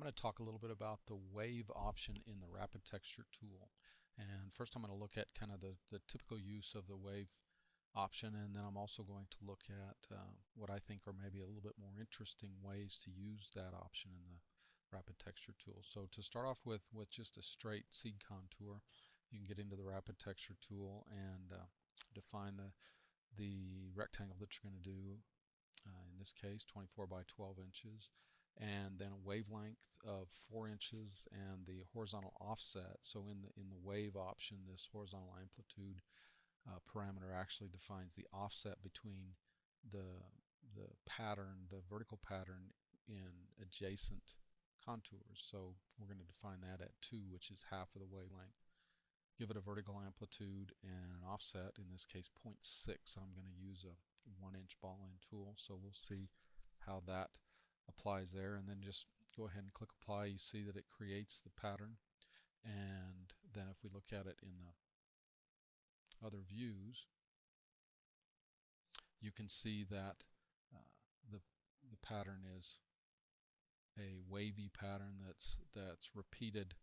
I'm going to talk a little bit about the wave option in the Rapid Texture tool. And first I'm going to look at kind of the typical use of the wave option, and then I'm also going to look at what I think are maybe a little bit more interesting ways to use that option in the Rapid Texture tool. So to start off with just a straight seed contour, you can get into the Rapid Texture tool and define the rectangle that you're going to do. In this case 24 by 12 inches, and then a wavelength of 4 inches and the horizontal offset. So in the wave option, this horizontal amplitude parameter actually defines the offset between the pattern, the vertical pattern, in adjacent contours. So we're going to define that at 2, which is half of the wavelength. Give it a vertical amplitude and an offset, in this case 0.6. I'm going to use a 1-inch ball-end tool, so we'll see how that applies there, and then just go ahead and click apply. You see that it creates the pattern, and then if we look at it in the other views, you can see that the pattern is a wavy pattern that's repeated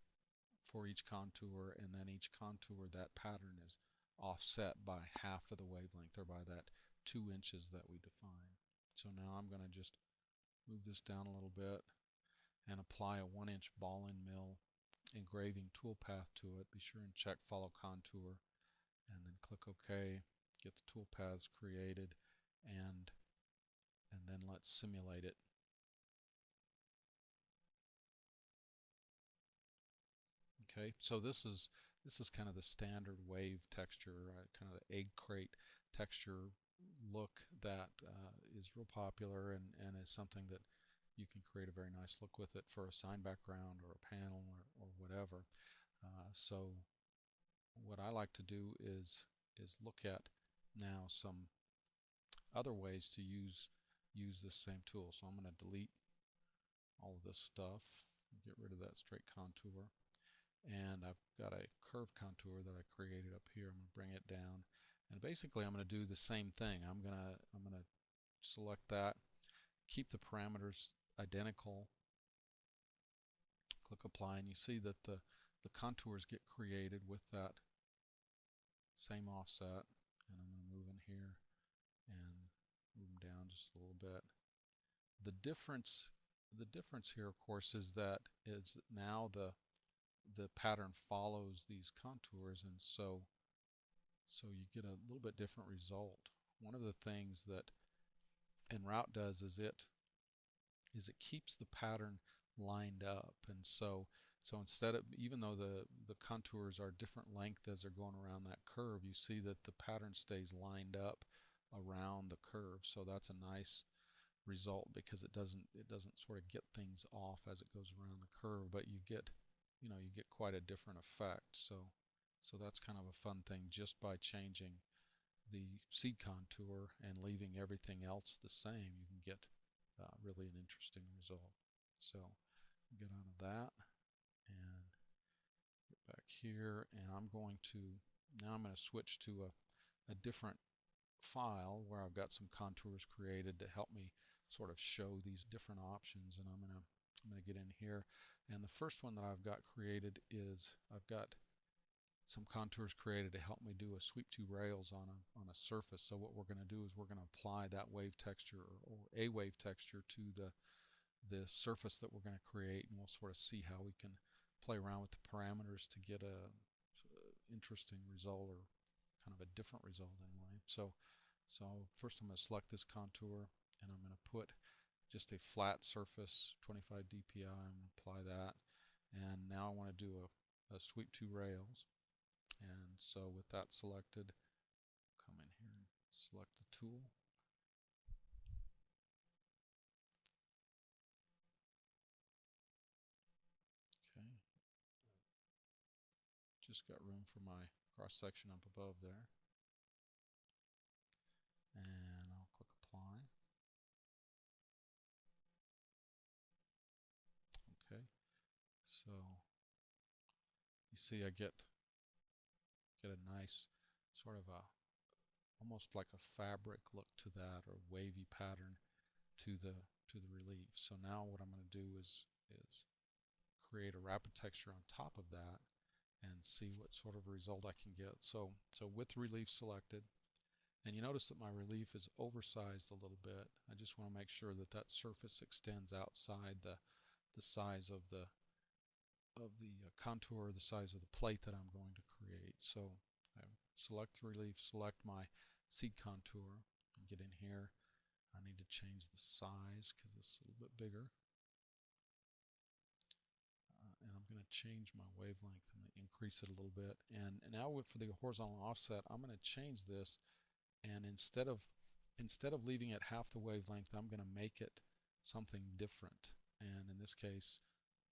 for each contour, and then each contour, that pattern is offset by half of the wavelength, or by that 2 inches that we define. So now I'm going to just move this down a little bit and apply a 1-inch ball and mill engraving toolpath to it. Be sure and check follow contour, and then click OK. Get the toolpaths created, and then let's simulate it. Okay, so this is kind of the standard wave texture, kind of the egg crate texture look that is real popular, and is something that you can create a very nice look with it for a sign background or a panel or whatever. So what I like to do is look at now some other ways to use this same tool. So I'm going to delete all of this stuff, get rid of that straight contour. And I've got a curved contour that I created up here. I'm going to bring it down, and basically I'm going to do the same thing. I'm going to select that, keep the parameters identical, click apply, and you see that the contours get created with that same offset. And I'm going to move in here and move them down just a little bit. The difference here, of course, is that now the pattern follows these contours, and so you get a little bit different result. One of the things that EnRoute does is it keeps the pattern lined up, and so instead of, even though the contours are different length as they're going around that curve, you see that the pattern stays lined up around the curve. So that's a nice result, because it doesn't sort of get things off as it goes around the curve, but you get quite a different effect. So that's kind of a fun thing. Just by changing the seed contour and leaving everything else the same, you can get really an interesting result. So get out of that and get back here, and I'm going to switch to a different file where I've got some contours created to help me sort of show these different options. And I'm going to get in here, and the first one that I've got created is I've got some contours created to help me do a sweep to rails on a surface. So what we're going to do is we're going to apply that wave texture, or a wave texture, to the surface that we're going to create, and we'll sort of see how we can play around with the parameters to get a interesting result, or kind of a different result anyway. So first I'm going to select this contour, and I'm going to put just a flat surface, 25 dpi. I'm going to apply that, and now I want to do a sweep to rails. And so with that selected, come in here and select the tool. Okay, just got room for my cross section up above there, and I'll click apply. Okay, so you see I get a nice sort of almost like a fabric look to that, or wavy pattern to the relief. So now what I'm going to do is create a rapid texture on top of that and see what sort of result I can get. So with relief selected, and you notice that my relief is oversized a little bit. I just want to make sure that that surface extends outside the size of the contour, the size of the plate that I'm going to create. So I select the relief, select my seed contour, and get in here. I need to change the size because it's a little bit bigger. And I'm going to change my wavelength. I'm going to increase it a little bit. And now for the horizontal offset, I'm going to change this, and instead of leaving it half the wavelength, I'm going to make it something different. And in this case,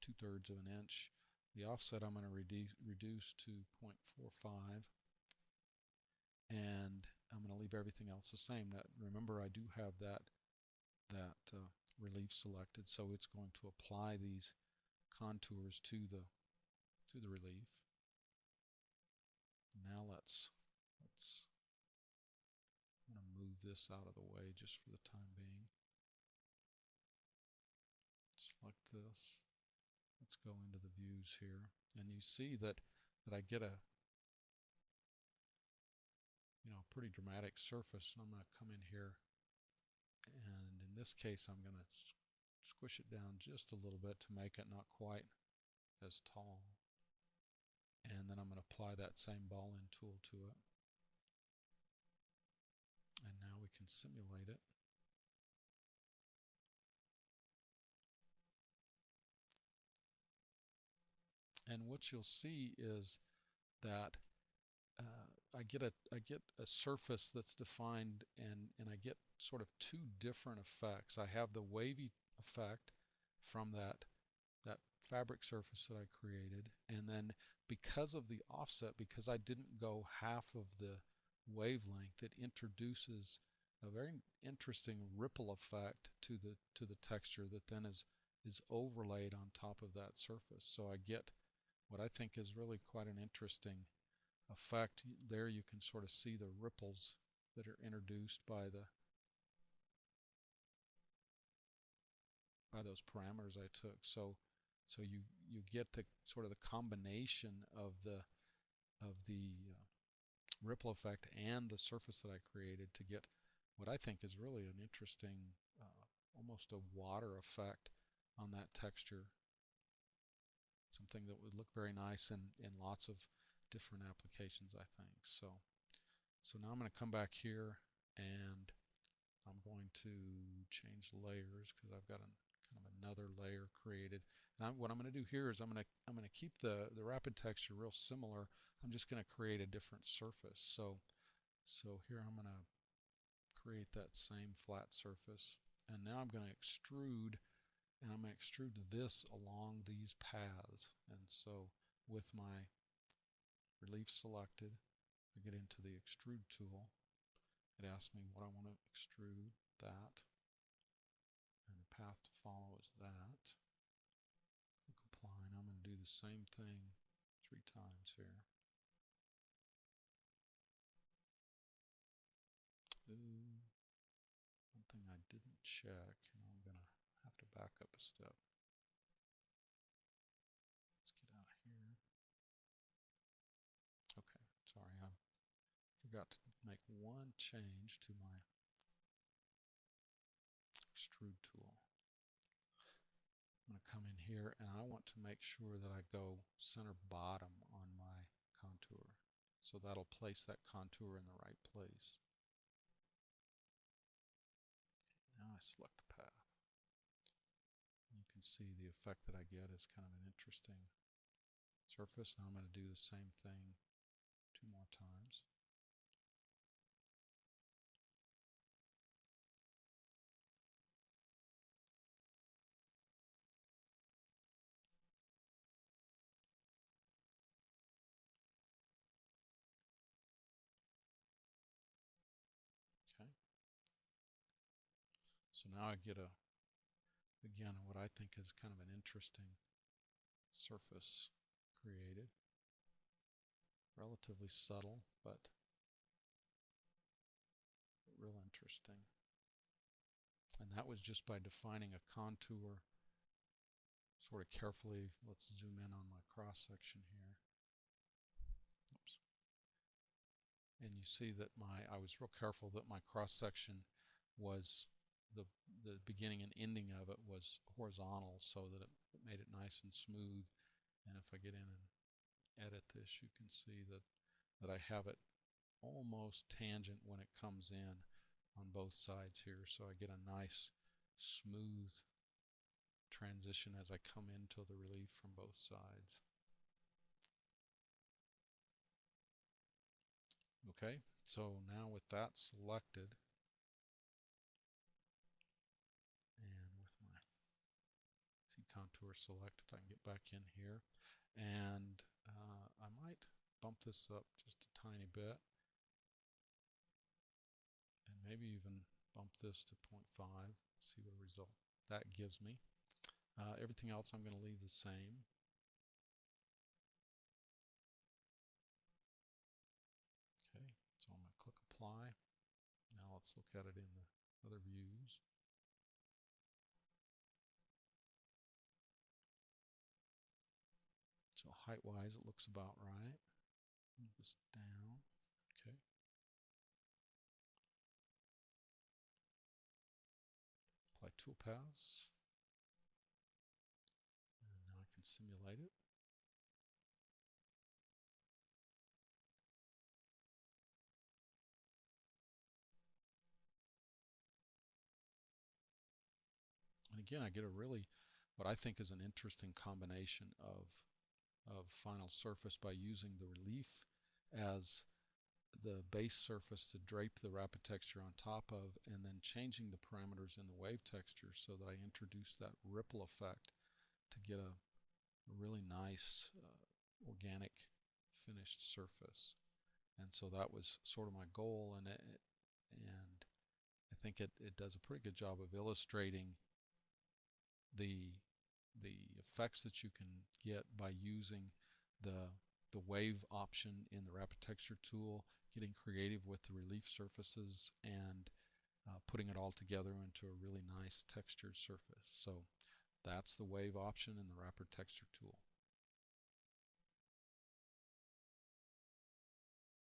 2/3 of an inch. The offset I'm going to reduce to 0.45, and I'm going to leave everything else the same. Now, remember, I do have that relief selected, so it's going to apply these contours to the relief. Now let's I'm going to move this out of the way just for the time being. Select this. Let's go into the views here, and you see that I get a pretty dramatic surface. And I'm going to come in here, and in this case I'm going to squish it down just a little bit to make it not quite as tall, and then I'm going to apply that same ball end tool to it, and now we can simulate it. And what you'll see is that I get a surface that's defined, and I get sort of two different effects. I have the wavy effect from that fabric surface that I created, and then because of the offset, because I didn't go half of the wavelength, it introduces a very interesting ripple effect to the texture that then is overlaid on top of that surface. So I get what I think is really quite an interesting effect. There you can sort of see the ripples that are introduced by those parameters I took. So you get the sort of the combination of the ripple effect and the surface that I created to get what I think is really an interesting, almost a water effect on that texture. Something that would look very nice in lots of different applications, I think. So now I'm going to come back here, and I'm going to change layers because I've got kind of another layer created. And what I'm going to do here is I'm going to keep the rapid texture real similar. I'm just going to create a different surface. So here I'm going to create that same flat surface, and now I'm going to extrude. And I'm going to extrude this along these paths. And so with my relief selected, I get into the extrude tool. It asks me what I want to extrude, that. And the path to follow is that. Click apply, and I'm going to do the same thing 3 times here. Ooh, one thing I didn't check, and I'm going to have to back up a step. Let's get out of here. Okay, sorry, I forgot to make one change to my extrude tool. I'm going to come in here, and I want to make sure that I go center bottom on my contour. So that'll place that contour in the right place. Now I select the path. You can see the effect that I get is kind of an interesting surface. Now I'm going to do the same thing 2 more times. Okay. So now I get again, what I think is kind of an interesting surface created. Relatively subtle, but real interesting. And that was just by defining a contour sort of carefully, let's zoom in on my cross section here. Oops. And you see that I was real careful that my cross section was the beginning and ending of it was horizontal, so that it made it nice and smooth. And if I get in and edit this, you can see that I have it almost tangent when it comes in on both sides here, so I get a nice smooth transition as I come into the relief from both sides. Okay, so now with that selected, and with my seed contour selected, I can get back in here, and I might bump this up just a tiny bit, and maybe even bump this to 0.5, see what result that gives me. Everything else I'm going to leave the same. Okay, so I'm going to click apply. Now let's look at it in the other views. So height-wise, it looks about right. Move this down. Okay. Apply toolpaths. And now I can simulate it. And again, I get a really, what I think is an interesting combination of final surface by using the relief as the base surface to drape the rapid texture on top of, and then changing the parameters in the wave texture so that I introduce that ripple effect to get a really nice organic finished surface. And so that was sort of my goal, and I think it does a pretty good job of illustrating the effects that you can get by using the wave option in the rapid texture tool, getting creative with the relief surfaces, and putting it all together into a really nice textured surface. So that's the wave option in the rapid texture tool.